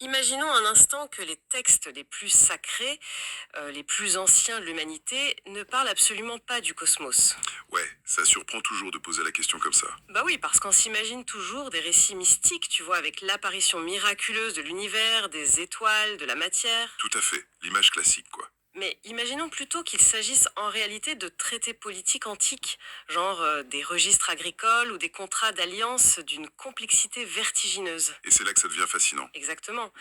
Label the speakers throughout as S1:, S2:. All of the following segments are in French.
S1: Imaginons un instant que les textes les plus sacrés, les plus anciens de l'humanité, ne parlent absolument pas du cosmos.
S2: Ouais, ça surprend toujours de poser la question comme ça.
S1: Bah oui, parce qu'on s'imagine toujours des récits mystiques, tu vois, avec l'apparition miraculeuse de l'univers, des étoiles, de la matière.
S2: Tout à fait, l'image classique, quoi.
S1: Mais imaginons plutôt qu'il s'agisse en réalité de traités politiques antiques, genre des registres agricoles ou des contrats d'alliance d'une complexité vertigineuse.
S2: Et c'est là que ça devient fascinant.
S1: Exactement.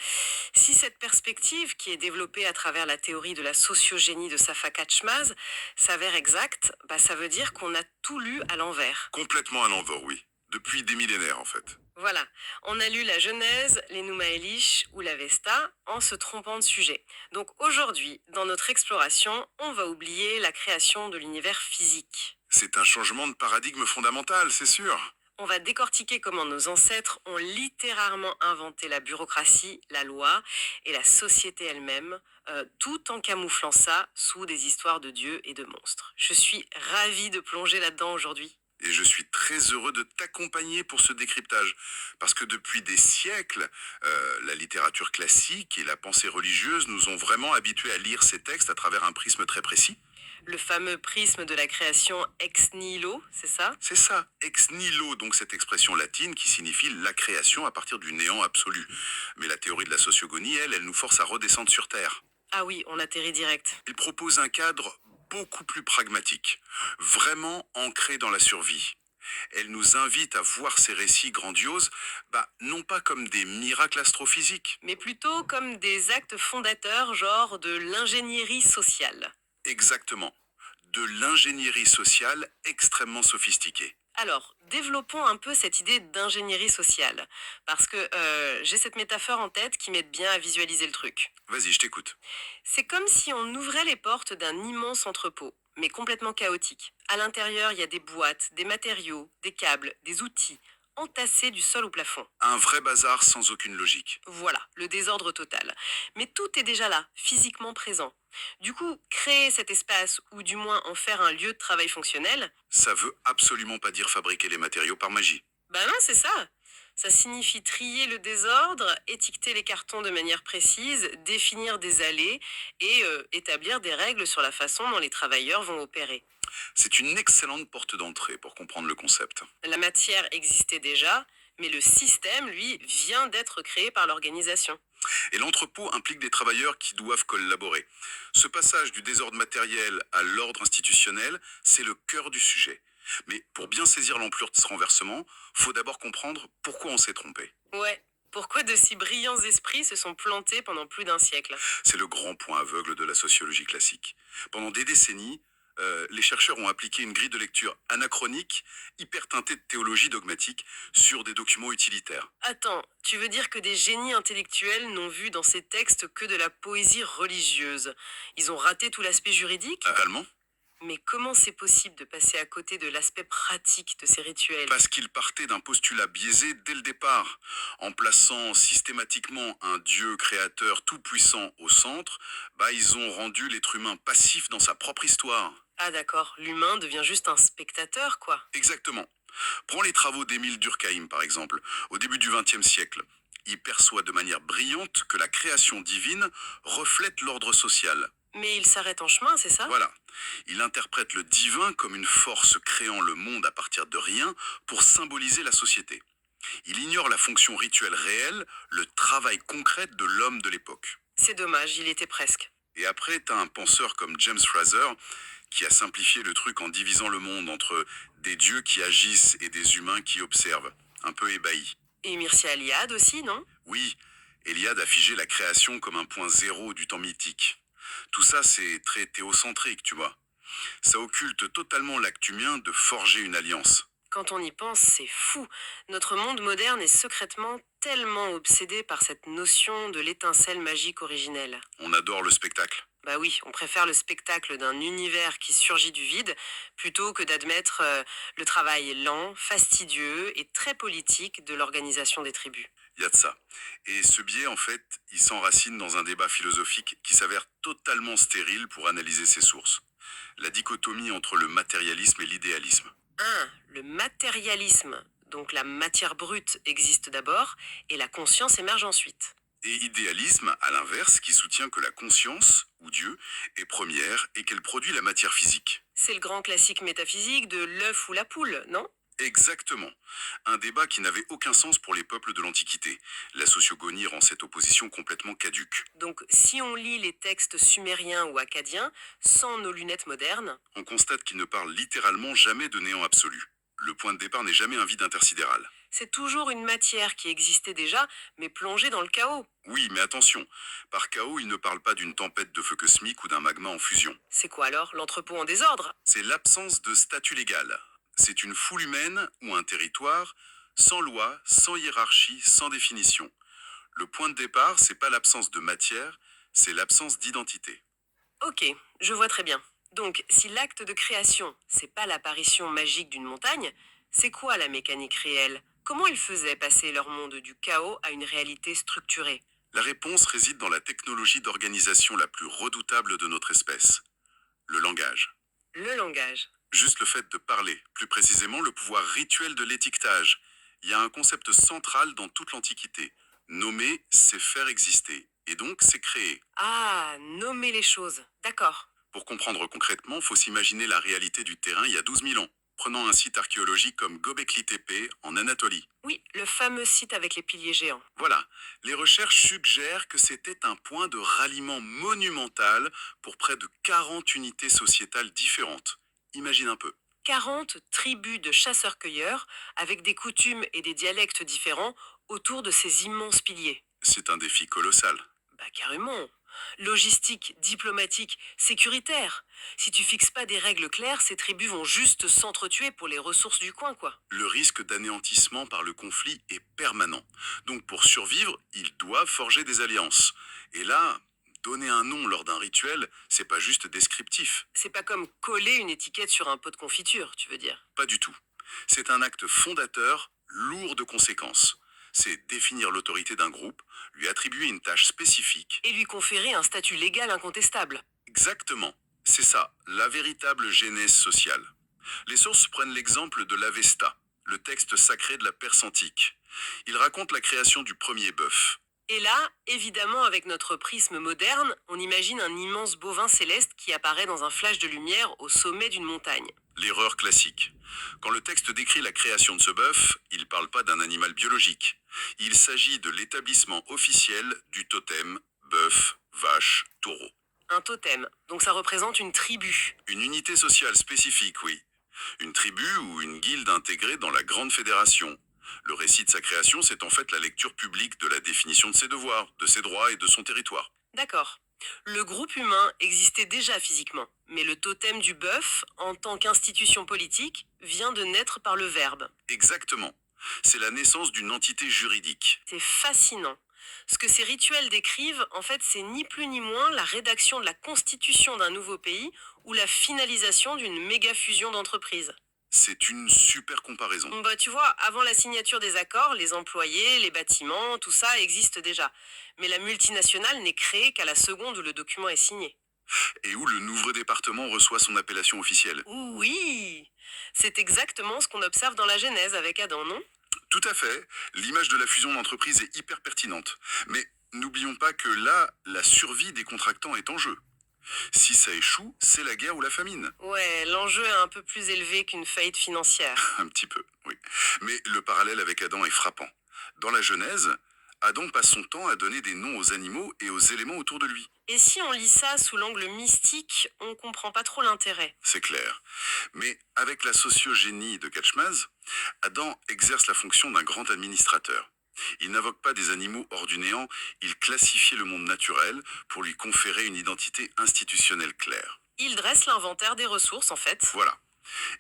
S1: Si cette perspective, qui est développée à travers la théorie de la sociogénie de Safa Katchmaz, s'avère exacte, bah ça veut dire qu'on a tout lu à l'envers.
S2: Complètement à l'envers, oui. Depuis des millénaires, en fait.
S1: Voilà, on a lu la Genèse, les Numa Elish ou la Vesta en se trompant de sujet. Donc aujourd'hui, dans notre exploration, on va oublier la création de l'univers physique.
S2: C'est un changement de paradigme fondamental, c'est sûr.
S1: On va décortiquer comment nos ancêtres ont littéralement inventé la bureaucratie, la loi et la société elle-même, tout en camouflant ça sous des histoires de dieux et de monstres. Je suis ravie de plonger là-dedans aujourd'hui.
S2: Et je suis très heureux de t'accompagner pour ce décryptage. Parce que depuis des siècles, la littérature classique et la pensée religieuse nous ont vraiment habitués à lire ces textes à travers un prisme très précis.
S1: Le fameux prisme de la création ex nihilo, c'est ça?
S2: C'est ça, ex nihilo, donc cette expression latine qui signifie la création à partir du néant absolu. Mais la théorie de la sociogonie, elle nous force à redescendre sur Terre.
S1: Ah oui, on atterrit direct.
S2: Elle propose un cadre beaucoup plus pragmatique, vraiment ancré dans la survie. Elle nous invite à voir ces récits grandioses, non pas comme des miracles astrophysiques,
S1: Mais plutôt comme des actes fondateurs, genre de l'ingénierie sociale.
S2: exactement, de l'ingénierie sociale extrêmement sophistiquée.
S1: Alors, développons un peu cette idée d'ingénierie sociale, parce que j'ai cette métaphore en tête qui m'aide bien à visualiser le truc.
S2: Vas-y, je t'écoute.
S1: C'est comme si on ouvrait les portes d'un immense entrepôt, mais complètement chaotique. À l'intérieur, il y a des boîtes, des matériaux, des câbles, des outils, entassés du sol au plafond.
S2: Un vrai bazar sans aucune logique.
S1: Voilà, le désordre total. Mais tout est déjà là, physiquement présent. Du coup, créer cet espace, ou du moins en faire un lieu de travail fonctionnel,
S2: Ça veut absolument pas dire fabriquer les matériaux par magie.
S1: ben non, c'est ça. Ça signifie trier le désordre, étiqueter les cartons de manière précise, définir des allées et établir des règles sur la façon dont les travailleurs vont opérer.
S2: C'est une excellente porte d'entrée pour comprendre le concept.
S1: La matière existait déjà, mais le système, lui, vient d'être créé par l'organisation.
S2: Et l'entrepôt implique des travailleurs qui doivent collaborer. Ce passage du désordre matériel à l'ordre institutionnel, c'est le cœur du sujet. Mais pour bien saisir l'ampleur de ce renversement, faut d'abord comprendre pourquoi on s'est trompé.
S1: Ouais. Pourquoi de si brillants esprits se sont plantés pendant plus d'un siècle?
S2: C'est le grand point aveugle de la sociologie classique. Pendant des décennies, les chercheurs ont appliqué une grille de lecture anachronique, hyper teintée de théologie dogmatique, sur des documents utilitaires.
S1: Attends, tu veux dire que des génies intellectuels n'ont vu dans ces textes que de la poésie religieuse? Ils ont raté tout l'aspect juridique?
S2: Allemand.
S1: Mais comment c'est possible de passer à côté de l'aspect pratique de ces rituels?
S2: Parce qu'ils partaient d'un postulat biaisé dès le départ. En plaçant systématiquement un Dieu créateur tout-puissant au centre, ils ont rendu l'être humain passif dans sa propre histoire.
S1: Ah d'accord, l'humain devient juste un spectateur, quoi.
S2: Exactement. Prends les travaux d'Émile Durkheim, par exemple, au début du XXe siècle. Il perçoit de manière brillante que la création divine reflète l'ordre social.
S1: Mais il s'arrête en chemin, c'est ça?
S2: Voilà. Il interprète le divin comme une force créant le monde à partir de rien pour symboliser la société. Il ignore la fonction rituelle réelle, le travail concret de l'homme de l'époque.
S1: C'est dommage, il était presque.
S2: Et après, t'as un penseur comme James Frazer qui a simplifié le truc en divisant le monde entre des dieux qui agissent et des humains qui observent, un peu ébahis.
S1: Et Mircea Eliade aussi, non?
S2: Oui, Eliade a figé la création comme un point zéro du temps mythique. Tout ça, c'est très théocentrique, tu vois. Ça occulte totalement l'acte humain de forger une alliance.
S1: Quand on y pense, c'est fou. Notre monde moderne est secrètement tellement obsédé par cette notion de l'étincelle magique originelle.
S2: On adore le spectacle.
S1: Bah oui, on préfère le spectacle d'un univers qui surgit du vide plutôt que d'admettre le travail lent, fastidieux et très politique de l'organisation des tribus.
S2: Il y a de ça. Et ce biais, en fait, il s'enracine dans un débat philosophique qui s'avère totalement stérile pour analyser ses sources. La dichotomie entre le matérialisme et l'idéalisme.
S1: 1. Le matérialisme, donc la matière brute, existe d'abord et la conscience émerge ensuite.
S2: Et idéalisme, à l'inverse, qui soutient que la conscience, ou Dieu, est première et qu'elle produit la matière physique.
S1: C'est le grand classique métaphysique de l'œuf ou la poule, non?
S2: Exactement. Un débat qui n'avait aucun sens pour les peuples de l'Antiquité. La sociogonie rend cette opposition complètement caduque.
S1: Donc, si on lit les textes sumériens ou akkadiens sans nos lunettes modernes,
S2: On constate qu'ils ne parlent littéralement jamais de néant absolu. Le point de départ n'est jamais un vide intersidéral.
S1: c'est toujours une matière qui existait déjà, mais plongée dans le chaos.
S2: Oui, mais attention, par chaos, il ne parle pas d'une tempête de feu cosmique ou d'un magma en fusion.
S1: C'est quoi alors? L'entrepôt en désordre?
S2: C'est l'absence de statut légal. C'est une foule humaine ou un territoire, sans loi, sans hiérarchie, sans définition. Le point de départ, c'est pas l'absence de matière, c'est l'absence d'identité.
S1: Ok, je vois très bien. Donc, si l'acte de création, c'est pas l'apparition magique d'une montagne, c'est quoi la mécanique réelle? Comment ils faisaient passer leur monde du chaos à une réalité structurée?
S2: La réponse réside dans la technologie d'organisation la plus redoutable de notre espèce, le langage.
S1: Le langage.
S2: Juste le fait de parler, plus précisément le pouvoir rituel de l'étiquetage. Il y a un concept central dans toute l'Antiquité. Nommer, c'est faire exister, et donc c'est créer.
S1: Ah, nommer les choses. D'accord.
S2: Pour comprendre concrètement, faut s'imaginer la réalité du terrain il y a 12 000 ans. Prenons un site archéologique comme Göbekli Tepe en Anatolie.
S1: Oui, le fameux site avec les piliers géants.
S2: Voilà, les recherches suggèrent que c'était un point de ralliement monumental pour près de 40 unités sociétales différentes. Imagine un peu.
S1: 40 tribus de chasseurs-cueilleurs avec des coutumes et des dialectes différents autour de ces immenses piliers.
S2: C'est un défi colossal.
S1: Bah carrément. Logistique, diplomatique, sécuritaire. Si tu fixes pas des règles claires, ces tribus vont juste s'entretuer pour les ressources du coin, quoi.
S2: Le risque d'anéantissement par le conflit est permanent. Donc pour survivre, ils doivent forger des alliances. Et là, donner un nom lors d'un rituel, c'est pas juste descriptif.
S1: C'est pas comme coller une étiquette sur un pot de confiture, tu veux dire.
S2: Pas du tout. C'est un acte fondateur, lourd de conséquences. C'est définir l'autorité d'un groupe, lui attribuer une tâche spécifique.
S1: Et lui conférer un statut légal incontestable.
S2: Exactement. C'est ça, la véritable genèse sociale. Les sources prennent l'exemple de l'Avesta, le texte sacré de la Perse antique. Il raconte la création du premier bœuf.
S1: Et là, évidemment, avec notre prisme moderne, on imagine un immense bovin céleste qui apparaît dans un flash de lumière au sommet d'une montagne.
S2: L'erreur classique. Quand le texte décrit la création de ce bœuf, il ne parle pas d'un animal biologique. Il s'agit de l'établissement officiel du totem bœuf, vache, taureau.
S1: Un totem, donc ça représente une tribu.
S2: Une unité sociale spécifique, oui. Une tribu ou une guilde intégrée dans la grande fédération. Le récit de sa création, c'est en fait la lecture publique de la définition de ses devoirs, de ses droits et de son territoire.
S1: D'accord. Le groupe humain existait déjà physiquement, mais le totem du bœuf, en tant qu'institution politique, vient de naître par le verbe.
S2: Exactement. C'est la naissance d'une entité juridique.
S1: C'est fascinant. Ce que ces rituels décrivent, en fait, c'est ni plus ni moins la rédaction de la constitution d'un nouveau pays ou la finalisation d'une méga fusion d'entreprises.
S2: C'est une super comparaison.
S1: Bah, tu vois, avant la signature des accords, les employés, les bâtiments, tout ça existe déjà. Mais la multinationale n'est créée qu'à la seconde où le document est signé.
S2: Et où le nouveau département reçoit son appellation officielle.
S1: Oui, c'est exactement ce qu'on observe dans la Genèse avec Adam, non?
S2: Tout à fait. L'image de la fusion d'entreprise est hyper pertinente. Mais n'oublions pas que là, la survie des contractants est en jeu. Si ça échoue, c'est la guerre ou la famine.
S1: Ouais, l'enjeu est un peu plus élevé qu'une faillite financière.
S2: Un petit peu, oui. Mais le parallèle avec Adam est frappant. Dans la Genèse, Adam passe son temps à donner des noms aux animaux et aux éléments autour de lui.
S1: Et si on lit ça sous l'angle mystique, on comprend pas trop l'intérêt.
S2: C'est clair. Mais avec la sociogénie de Catchmaz, Adam exerce la fonction d'un grand administrateur. Il n'invoque pas des animaux hors du néant, il classifiait le monde naturel pour lui conférer une identité institutionnelle claire.
S1: Il dresse l'inventaire des ressources, en fait.
S2: Voilà.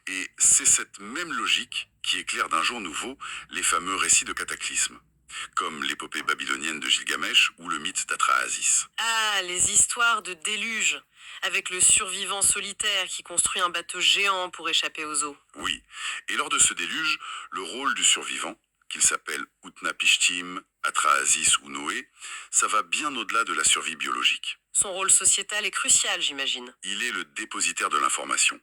S2: Et c'est cette même logique qui éclaire d'un jour nouveau les fameux récits de cataclysme, comme l'épopée babylonienne de Gilgamesh ou le mythe d'Atrahasis.
S1: Ah, les histoires de déluge, avec le survivant solitaire qui construit un bateau géant pour échapper aux eaux.
S2: Oui, et lors de ce déluge, le rôle du survivant, qu'il s'appelle Utnapishtim, Atrahasis ou Noé, ça va bien au-delà de la survie biologique.
S1: Son rôle sociétal est crucial, j'imagine.
S2: Il est le dépositaire de l'information.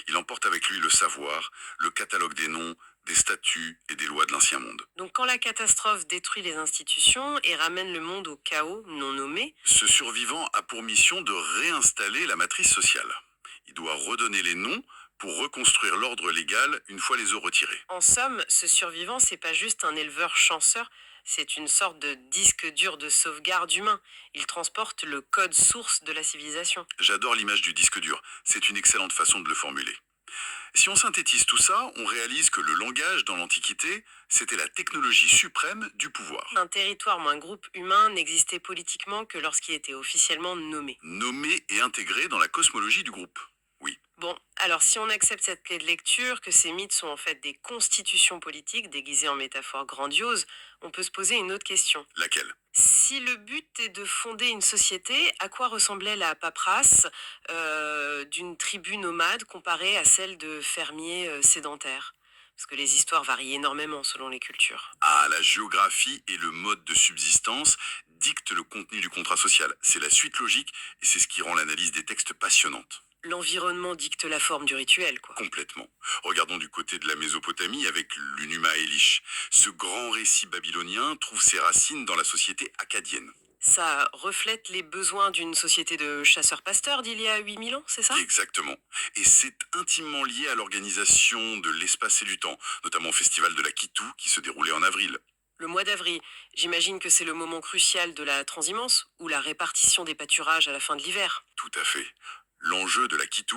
S2: Il emporte avec lui le savoir, le catalogue des noms, des statuts et des lois de l'ancien monde.
S1: Donc quand la catastrophe détruit les institutions et ramène le monde au chaos non nommé,
S2: Ce survivant a pour mission de réinstaller la matrice sociale. Il doit redonner les noms pour reconstruire l'ordre légal une fois les eaux retirées.
S1: en somme, ce survivant, c'est pas juste un éleveur chanceur, c'est une sorte de disque dur de sauvegarde humain. Il transporte le code source de la civilisation.
S2: J'adore l'image du disque dur, c'est une excellente façon de le formuler. Si on synthétise tout ça, on réalise que le langage dans l'Antiquité, c'était la technologie suprême du pouvoir.
S1: Un territoire ou un groupe humain n'existait politiquement que lorsqu'il était officiellement nommé.
S2: Nommé et intégré dans la cosmologie du groupe. Oui,
S1: Bon, alors si on accepte cette clé de lecture, que ces mythes sont en fait des constitutions politiques déguisées en métaphores grandioses, on peut se poser une autre question.
S2: laquelle?
S1: Si le but est de fonder une société, à quoi ressemblait la paperasse d'une tribu nomade comparée à celle de fermiers sédentaires? Parce que les histoires varient énormément selon les cultures.
S2: Ah, la géographie et le mode de subsistance dictent le contenu du contrat social. C'est la suite logique et c'est ce qui rend l'analyse des textes passionnante.
S1: L'environnement dicte la forme du rituel, quoi.
S2: Complètement. Regardons du côté de la Mésopotamie avec l'Unuma Elish. Ce grand récit babylonien trouve ses racines dans la société akkadienne.
S1: Ça reflète les besoins d'une société de chasseurs-pasteurs d'il y a 8000 ans, c'est ça?
S2: Exactement. Et c'est intimement lié à l'organisation de l'espace et du temps, notamment au festival de la Kitu qui se déroulait en avril.
S1: Le mois d'avril, j'imagine que c'est le moment crucial de la transhumance ou la répartition des pâturages à la fin de l'hiver.
S2: Tout à fait. L'enjeu de la Kitu,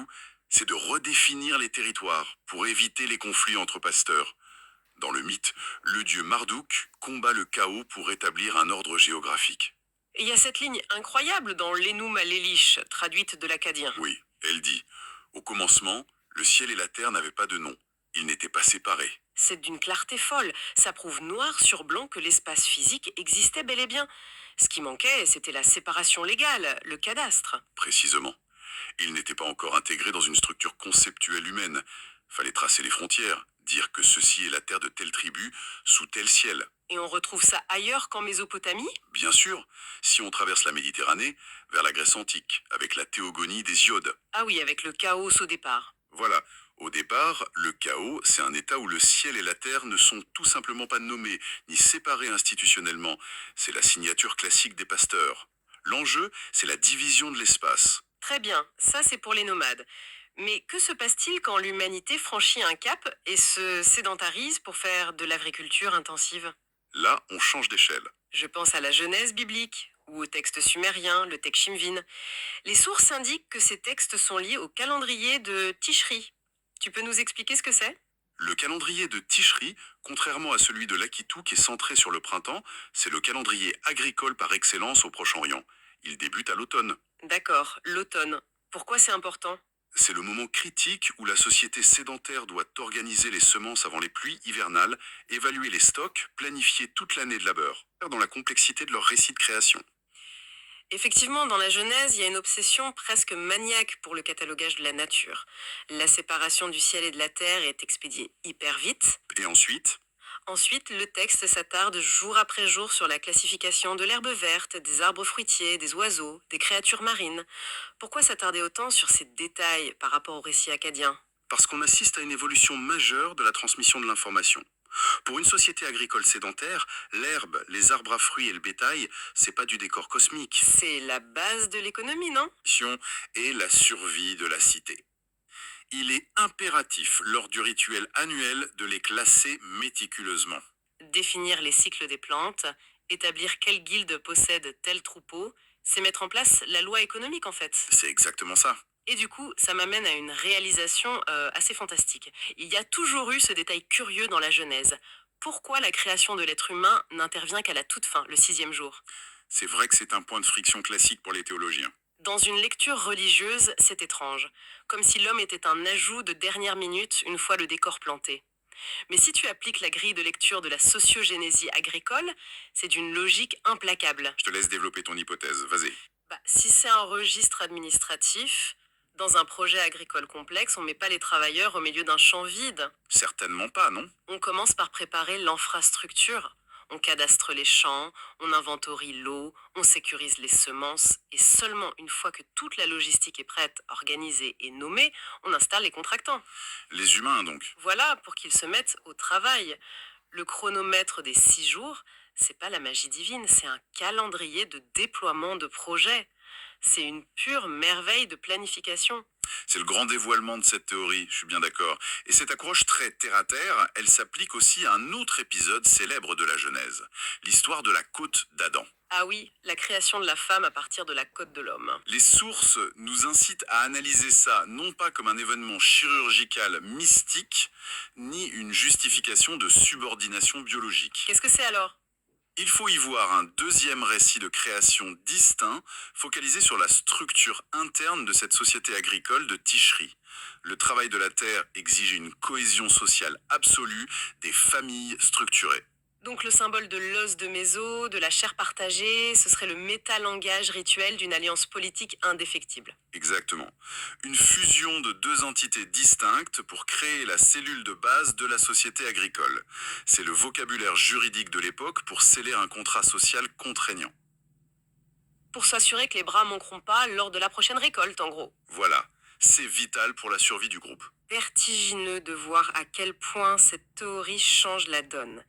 S2: c'est de redéfinir les territoires pour éviter les conflits entre pasteurs. Dans le mythe, le dieu Marduk combat le chaos pour rétablir un ordre géographique.
S1: Et il y a cette ligne incroyable dans l'Enuma Elish, traduite de l'acadien.
S2: Oui, elle dit, au commencement, le ciel et la terre n'avaient pas de nom. Ils n'étaient pas séparés.
S1: C'est d'une clarté folle. Ça prouve noir sur blanc que l'espace physique existait bel et bien. Ce qui manquait, c'était la séparation légale, le cadastre.
S2: Précisément. Ils n'étaient pas encore intégrés dans une structure conceptuelle humaine. Fallait tracer les frontières, dire que ceci est la terre de telle tribu, sous tel ciel.
S1: Et on retrouve ça ailleurs qu'en Mésopotamie?
S2: Bien sûr, si on traverse la Méditerranée, vers la Grèce antique, avec la théogonie des Iodes.
S1: Ah oui, avec le chaos au départ.
S2: Voilà, au départ, le chaos, c'est un état où le ciel et la terre ne sont tout simplement pas nommés, ni séparés institutionnellement. C'est la signature classique des pasteurs. L'enjeu, c'est la division de l'espace.
S1: Très bien, ça c'est pour les nomades. Mais que se passe-t-il quand l'humanité franchit un cap et se sédentarise pour faire de l'agriculture intensive?
S2: Là, on change d'échelle.
S1: Je pense à la Genèse biblique ou au texte sumérien, le Tekshimvin. Les sources indiquent que ces textes sont liés au calendrier de Tishri. Tu peux nous expliquer ce que c'est?
S2: Le calendrier de Tishri, contrairement à celui de l'Akitu qui est centré sur le printemps, c'est le calendrier agricole par excellence au Proche-Orient. Il débute à l'automne.
S1: D'accord, l'automne. Pourquoi c'est important?
S2: C'est le moment critique où la société sédentaire doit organiser les semences avant les pluies hivernales, évaluer les stocks, planifier toute l'année de labeur, dans la complexité de leur récit de création.
S1: Effectivement, dans la Genèse, il y a une obsession presque maniaque pour le catalogage de la nature. La séparation du ciel et de la terre est expédiée hyper vite.
S2: Et ensuite,
S1: Ensuite, le texte s'attarde jour après jour sur la classification de l'herbe verte, des arbres fruitiers, des oiseaux, des créatures marines. Pourquoi s'attarder autant sur ces détails par rapport au récit acadien?
S2: parce qu'on assiste à une évolution majeure de la transmission de l'information. Pour une société agricole sédentaire, l'herbe, les arbres à fruits et le bétail, c'est pas du décor cosmique.
S1: C'est la base de l'économie, non?
S2: Et la survie de la cité. Il est impératif, lors du rituel annuel, de les classer méticuleusement.
S1: Définir les cycles des plantes, établir quelle guilde possède tel troupeau, c'est mettre en place la loi économique en fait.
S2: C'est exactement ça.
S1: Et du coup, ça m'amène à une réalisation assez fantastique. Il y a toujours eu ce détail curieux dans la Genèse. Pourquoi la création de l'être humain n'intervient qu'à la toute fin, le sixième jour?
S2: C'est vrai que c'est un point de friction classique pour les théologiens.
S1: Dans une lecture religieuse, c'est étrange, comme si l'homme était un ajout de dernière minute une fois le décor planté. Mais si tu appliques la grille de lecture de la sociogénésie agricole, c'est d'une logique implacable.
S2: Je te laisse développer ton hypothèse, vas-y.
S1: Si c'est un registre administratif, dans un projet agricole complexe, on ne met pas les travailleurs au milieu d'un champ vide.
S2: Certainement pas, non?
S1: On commence par préparer l'infrastructure. On cadastre les champs, on inventorie l'eau, on sécurise les semences, et seulement une fois que toute la logistique est prête, organisée et nommée, on installe les contractants.
S2: Les humains, donc.
S1: Voilà pour qu'ils se mettent au travail. Le chronomètre des 6 jours, c'est pas la magie divine, c'est un calendrier de déploiement de projets. C'est une pure merveille de planification.
S2: C'est le grand dévoilement de cette théorie, je suis bien d'accord. Et cette accroche très terre-à-terre, elle s'applique aussi à un autre épisode célèbre de la Genèse, l'histoire de la côte d'Adam.
S1: Ah oui, la création de la femme à partir de la côte de l'homme.
S2: Les sources nous incitent à analyser ça non pas comme un événement chirurgical mystique, ni une justification de subordination biologique.
S1: Qu'est-ce que c'est alors?
S2: Il faut y voir un deuxième récit de création distinct, focalisé sur la structure interne de cette société agricole de Ticherie. Le travail de la terre exige une cohésion sociale absolue, des familles structurées.
S1: Donc le symbole de l'os de Méso, de la chair partagée, ce serait le métalangage rituel d'une alliance politique indéfectible.
S2: Exactement. Une fusion de deux entités distinctes pour créer la cellule de base de la société agricole. C'est le vocabulaire juridique de l'époque pour sceller un contrat social contraignant.
S1: Pour s'assurer que les bras manqueront pas lors de la prochaine récolte, en gros.
S2: Voilà, c'est vital pour la survie du groupe.
S1: Vertigineux de voir à quel point cette théorie change la donne.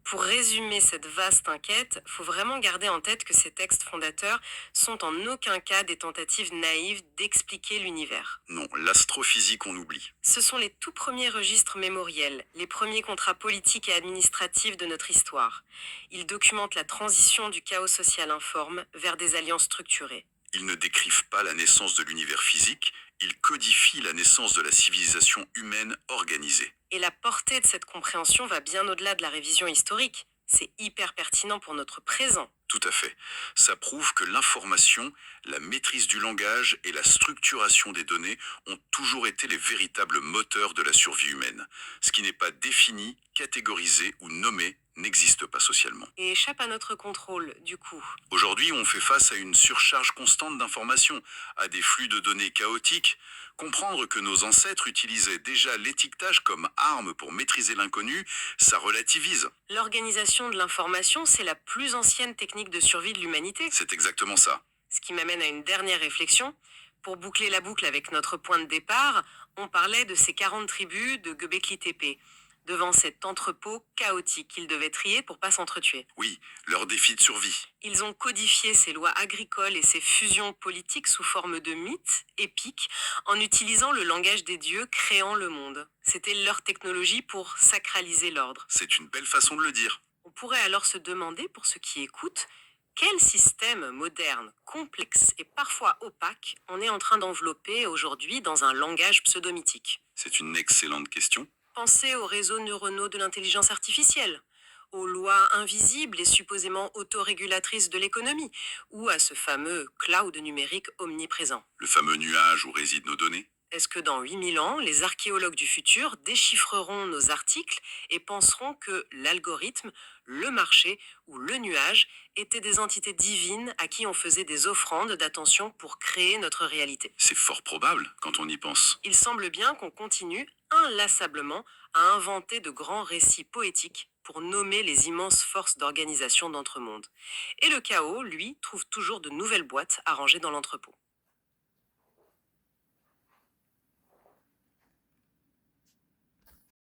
S1: Pour résumer cette vaste enquête, faut vraiment garder en tête que ces textes fondateurs sont en aucun cas des tentatives naïves d'expliquer l'univers.
S2: Non, l'astrophysique on oublie.
S1: Ce sont les tout premiers registres mémoriels, les premiers contrats politiques et administratifs de notre histoire. Ils documentent la transition du chaos social informe vers des alliances structurées.
S2: Ils ne décrivent pas la naissance de l'univers physique, ils codifient la naissance de la civilisation humaine organisée.
S1: Et la portée de cette compréhension va bien au-delà de la révision historique. C'est hyper pertinent pour notre présent.
S2: Tout à fait. Ça prouve que l'information, la maîtrise du langage et la structuration des données ont toujours été les véritables moteurs de la survie humaine. Ce qui n'est pas défini, catégorisé ou nommé n'existe pas socialement.
S1: Et échappe à notre contrôle, du coup.
S2: Aujourd'hui, on fait face à une surcharge constante d'informations, à des flux de données chaotiques. Comprendre que nos ancêtres utilisaient déjà l'étiquetage comme arme pour maîtriser l'inconnu, ça relativise.
S1: L'organisation de l'information, c'est la plus ancienne technique de survie de l'humanité.
S2: C'est exactement ça.
S1: Ce qui m'amène à une dernière réflexion. Pour boucler la boucle avec notre point de départ, on parlait de ces 40 tribus de Göbekli Tepe, devant cet entrepôt chaotique qu'ils devaient trier pour pas s'entretuer.
S2: Oui, leur défi de survie.
S1: Ils ont codifié ces lois agricoles et ces fusions politiques sous forme de mythes épiques en utilisant le langage des dieux créant le monde. C'était leur technologie pour sacraliser l'ordre.
S2: C'est une belle façon de le dire.
S1: On pourrait alors se demander, pour ceux qui écoutent, quel système moderne, complexe et parfois opaque on est en train d'envelopper aujourd'hui dans un langage pseudo-mythique.
S2: C'est une excellente question.
S1: Pensez aux réseaux neuronaux de l'intelligence artificielle, aux lois invisibles et supposément autorégulatrices de l'économie, ou à ce fameux cloud numérique omniprésent.
S2: Le fameux nuage où résident nos données.
S1: Est-ce que dans 8000 ans, les archéologues du futur déchiffreront nos articles et penseront que l'algorithme, le marché ou le nuage étaient des entités divines à qui on faisait des offrandes d'attention pour créer notre réalité?
S2: C'est fort probable quand on y pense.
S1: Il semble bien qu'on continue inlassablement à inventer de grands récits poétiques pour nommer les immenses forces d'organisation d'entre-mondes. Et le chaos, lui, trouve toujours de nouvelles boîtes à ranger dans l'entrepôt.